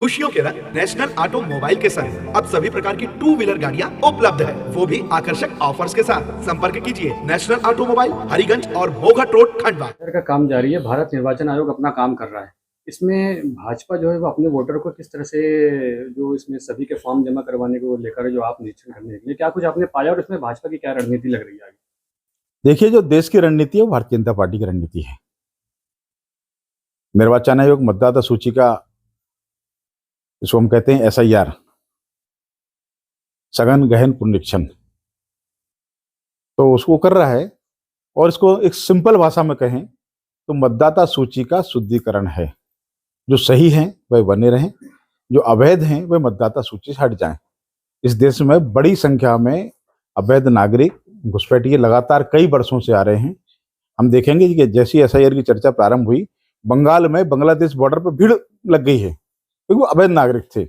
खुशियों के रंग नेशनल ऑटोमोबाइल के संग अब सभी प्रकार की टू व्हीलर गाड़ियां उपलब्ध है, वो भी आकर्षक ऑफर्स के साथ। संपर्क कीजिए नेशनल ऑटोमोबाइल, हरिगंज और मोघट रोड, खंडवा। का काम जारी है। भारत निर्वाचन आयोग अपना काम कर रहा है। इसमें भाजपा जो है वो अपने वोटर को किस तरह से जो इसमें सभी के फॉर्म जमा करवाने को लेकर जो आप निरीक्षण करने निकले, क्या कुछ आपने पाया और इसमें भाजपा की क्या रणनीति लग रही है आगे? देखिए, जो देश की रणनीति है वो भारतीय जनता पार्टी की रणनीति है। निर्वाचन आयोग मतदाता सूची का, इसको हम कहते हैं SIR, सघन गहन पुनरीक्षण, तो उसको कर रहा है। और इसको एक सिंपल भाषा में कहें तो मतदाता सूची का शुद्धिकरण है। जो सही हैं वह बने रहें, जो अवैध हैं वह मतदाता सूची से हट जाएं। इस देश में बड़ी संख्या में अवैध नागरिक घुसपैठिए लगातार कई वर्षों से आ रहे हैं। हम देखेंगे कि जैसी SIR की चर्चा प्रारंभ हुई, बंगाल में बांग्लादेश बॉर्डर पर भीड़ लग गई है, क्योंकि वो अवैध नागरिक थे,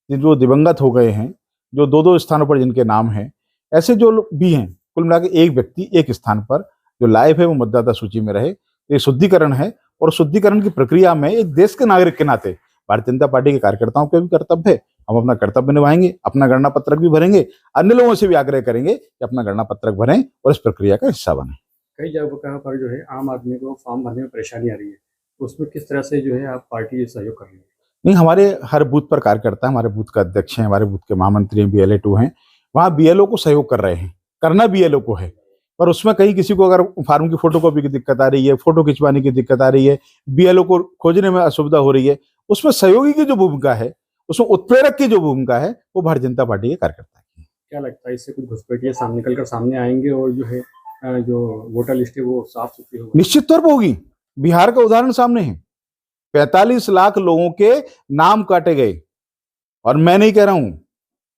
जो दिवंगत हो गए हैं, जो दो दो स्थानों पर जिनके नाम हैं, ऐसे जो लोग भी हैं। कुल मिला के एक व्यक्ति एक स्थान पर जो लाइव है वो मतदाता सूची में रहे। ये शुद्धिकरण है, और शुद्धिकरण की प्रक्रिया में एक देश के नागरिक के नाते भारतीय जनता पार्टी के कार्यकर्ताओं का भी कर्तव्य है। हम अपना कर्तव्य निभाएंगे, अपना गणना पत्रक भी भरेंगे, अन्य लोगों से भी आग्रह करेंगे कि अपना गणना पत्रक भरें और इस प्रक्रिया का हिस्सा बने। कई जगह पर जो है आम आदमी को फॉर्म भरने में परेशानी आ रही है, तो उसमें किस तरह से जो है आप पार्टी सहयोग कर रही है? नहीं, हमारे हर बूथ पर कार्यकर्ता, हमारे बूथ का अध्यक्ष हैं, हमारे बूथ के महामंत्री हैं, BLA 2 हैं, वहाँ BLO को सहयोग कर रहे हैं। करना BLO को है, पर उसमें कहीं किसी को अगर फार्म की फोटोकॉपी की दिक्कत आ रही है, फोटो खिंचवाने की दिक्कत आ रही है, BLO को खोजने में असुविधा हो रही है, उसमें सहयोगी की जो भूमिका है, उसमें उत्प्रेरक की जो भूमिका है, वो भारतीय जनता पार्टी के कार्यकर्ता की है। क्या लगता है इससे कुछ घुसपैठिए सामने निकल कर सामने आएंगे और जो है जो वोटर लिस्ट है वो साफ सुथरी होगी? निश्चित तौर पर होगी। बिहार का उदाहरण सामने है। 45 लाख लोगों के नाम काटे गए, और मैं नहीं कह रहा हूं,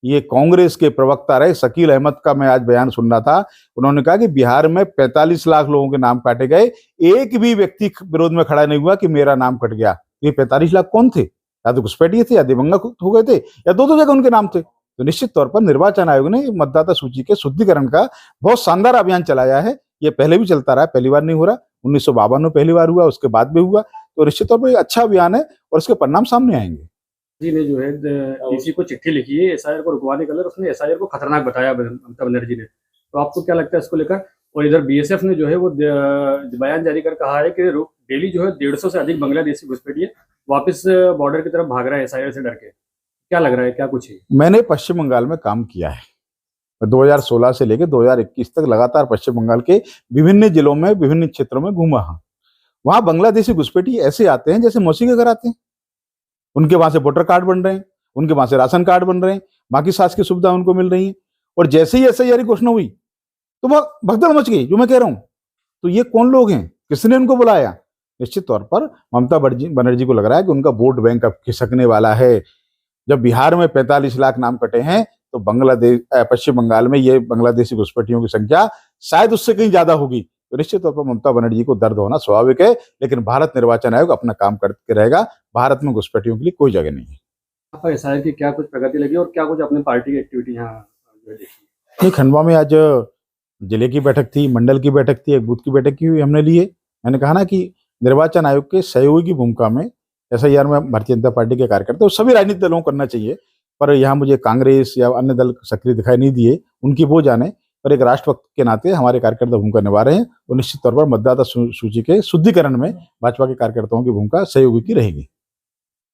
ये कांग्रेस के प्रवक्ता रहे शकील अहमद का मैं आज बयान सुन रहा था। उन्होंने कहा कि बिहार में 45 लाख लोगों के नाम काटे गए, एक भी व्यक्ति विरोध में खड़ा नहीं हुआ कि मेरा नाम कट गया। ये 45 लाख कौन थे? या तो घुसपैठिए थे, या दिवंगत हो गए थे, या दो जगह उनके नाम थे। तो निश्चित तौर पर निर्वाचन आयोग ने मतदाता सूची के शुद्धिकरण का बहुत शानदार अभियान चलाया है। ये पहले भी चलता रहा है, पहली बार नहीं हो रहा। 1952 में पहली बार हुआ, उसके बाद भी हुआ। तो निश्चित तौर पर अच्छा अभियान है और इसके परिणाम सामने आएंगे। जी ने जो है डीसी को चिट्ठी लिखी है SIR को रुकवाने के लिए, उसने SIR को खतरनाक बताया ममता बनर्जी ने। तो आपको क्या लगता है इसको लेकर? और इधर BSF ने जो है वो बयान जारी कर कहा है कि डेली जो है 150 से अधिक बांग्लादेशी घुसपैठिए वापस बॉर्डर की तरफ भाग रहा है SIR से डर के। क्या लग रहा है, क्या कुछ है? मैंने पश्चिम बंगाल में काम किया है। 2016 से लेकर 2021 तक लगातार पश्चिम बंगाल के विभिन्न जिलों में, विभिन्न क्षेत्रों में घूमा हूं। वहां बांग्लादेशी घुसपैठिए ऐसे आते हैं जैसे मौसी के घर आते हैं। उनके वहां से वोटर कार्ड बन रहे हैं, उनके वहां से राशन कार्ड बन रहे हैं, बाकी शासकीय की सुविधा उनको मिल रही है। और जैसे ही SIR की घोषणा हुई तो वह भगदड़ मच गई, जो मैं कह रहा हूं। तो ये कौन लोग हैं, किसने उनको बुलाया? निश्चित तौर पर ममता बनर्जी को लग रहा है कि उनका वोट बैंक अब खिसकने वाला है। जब बिहार में 45 लाख नाम कटे हैं, तो पश्चिम बंगाल में ये बांग्लादेशी घुसपैठियों की संख्या शायद उससे कहीं ज्यादा होगी। तो निश्चित तौर पर ममता बनर्जी को दर्द होना स्वाभाविक है, लेकिन भारत निर्वाचन आयोग अपना काम करके रहेगा। भारत में घुसपैठियों के लिए कोई जगह नहीं है। आपको SIR की क्या कुछ प्रगति लगी और क्या कुछ अपने पार्टी की एक्टिविटी यहाँ देखी? खंडवा में आज जिले की बैठक थी, मंडल की बैठक थी, एक बूथ की बैठक की हुई हमने लिए। मैंने कहा ना कि निर्वाचन आयोग के सहयोगी की भूमिका में SIR में भारतीय जनता पार्टी के कार्यकर्ता सभी राजनीतिक दलों को करना चाहिए, पर यहाँ मुझे कांग्रेस या अन्य दल सक्रिय दिखाई नहीं दिए, उनकी वो जाने। पर एक राष्ट्रभक्त के नाते हमारे कार्यकर्ता भूमिका निभा रहे हैं, और निश्चित तौर पर मतदाता सूची के शुद्धिकरण में भाजपा के कार्यकर्ताओं की भूमिका सहयोगी की रहेगी।